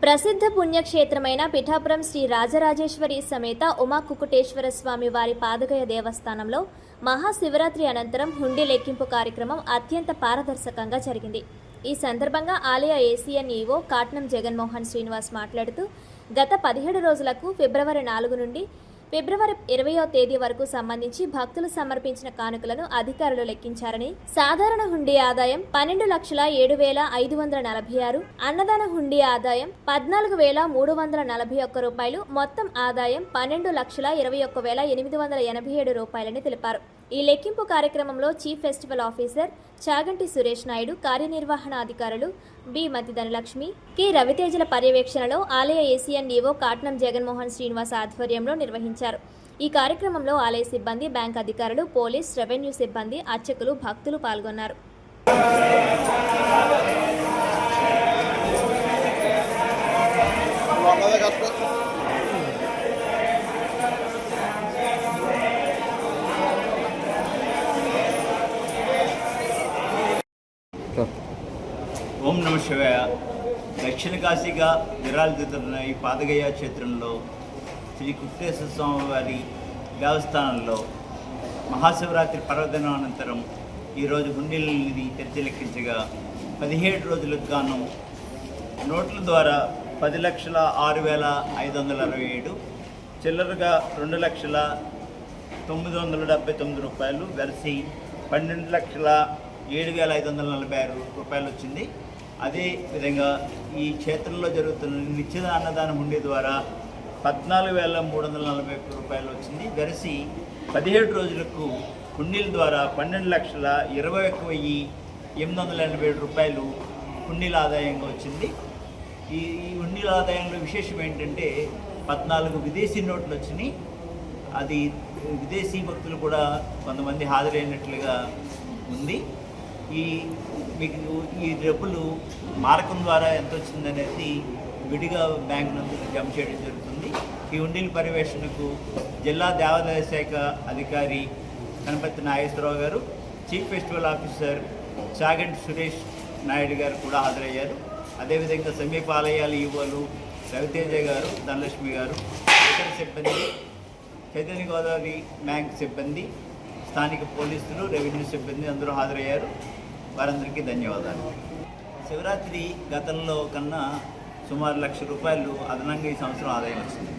ప్రసిద్ధ పుణ్యక్షేత్రమైన పిఠాపురం శ్రీ రాజరాజేశ్వరి సమేత ఉమా కుకుటేశ్వర స్వామి వారి పాదగయ దేవస్థానంలో మహాశివరాత్రి అనంతరం హుండీ లెక్కింపు కార్యక్రమం అత్యంత పారదర్శకంగా జరిగింది. ఈ సందర్భంగా ఆలయ ఏసీఎన్ ఈవో కాట్నం జగన్మోహన్ శ్రీనివాస్ మాట్లాడుతూ గత 17 రోజులకు ఫిబ్రవరి 4 నుండి ఫిబ్రవరి 20వ తేదీ వరకు సంబంధించి భక్తులు సమర్పించిన కానుకలను అధికారులు లెక్కించారని, సాధారణ హుండీ ఆదాయం 12,07,546, అన్నదాన హుండీ ఆదాయం 14,341 రూపాయలు, మొత్తం ఆదాయం 12,21,887 రూపాయలని తెలిపారు. ఈ లెక్కింపు కార్యక్రమంలో chief festival officer Chaganti Suresh Naidu, కార్యనిర్వహణ అధికారులు బి మతి ధనలక్ష్మి, కె రవితేజల పర్యవేక్షణలో ఆలయ ఏసీఎన్ ఈవో కాట్నం జగన్మోహన్ శ్రీనివాస్ ఆధ్వర్యంలో నిర్వహించారు. ఈ కార్యక్రమంలో ఆలయ సిబ్బంది, బ్యాంక్ అధికారులు, పోలీస్, రెవెన్యూ సిబ్బంది, అర్చకులు, భక్తులు పాల్గొన్నారు. ఓం నమ శివాయ. దక్షిణ కాశీగా విరాజిల్లుతున్న ఈ పాదగయ క్షేత్రంలో శ్రీ కుకుటేశ్వర స్వామి వారి దేవస్థానంలో మహాశివరాత్రి పర్వదినం అనంతరం ఈరోజు హుండీలని తెరిచి లెక్కించగా 17 రోజులకు గాను నోట్ల ద్వారా 10,06,567, చిల్లరగా 2,09,979 రూపాయలు, వెరసి 12,07,546 రూపాయలు వచ్చింది. అదే విధంగా ఈ క్షేత్రంలో జరుగుతున్న నిత్య అన్నదాన హుండీ ద్వారా 14,341 రూపాయలు వచ్చింది. వెరసి 17 రోజులకు హుండీల ద్వారా 12,21,887 రూపాయలు హుండీల ఆదాయంగా వచ్చింది. ఈ హుండీల ఆదాయంలో విశేషం ఏంటంటే 14 విదేశీ నోట్లు వచ్చినాయి. అది విదేశీ భక్తులు కూడా కొంతమంది హాజరైనట్లుగా ఉంది. మీకు ఈ డబ్బులు మారకం ద్వారా ఎంత వచ్చిందనేది విడిగా బ్యాంక్ నందు జమ చేయడం జరుగుతుంది. ఈ హుండీల పర్యవేక్షణకు జిల్లా దేవాదాయ శాఖ అధికారి గణపతి నాగేశ్వరరావు గారు, chief festival officer Chaganti Suresh Naidu గారు కూడా హాజరయ్యారు. అదేవిధంగా సమీప ఆలయాల ఈవోలు రవితేజ గారు, ధనలక్ష్మి గారు, ఇతర సిబ్బంది, చైతన్య గోదావరి బ్యాంక్ సిబ్బంది, స్థానిక పోలీసులు, రెవెన్యూ సిబ్బంది అందరూ హాజరయ్యారు. వారందరికీ ధన్యవాదాలు. శివరాత్రి గతంలో కన్నా సుమారు 1,00,000 రూపాయలు అదనంగా ఈ సంవత్సరం ఆదాయం వచ్చింది.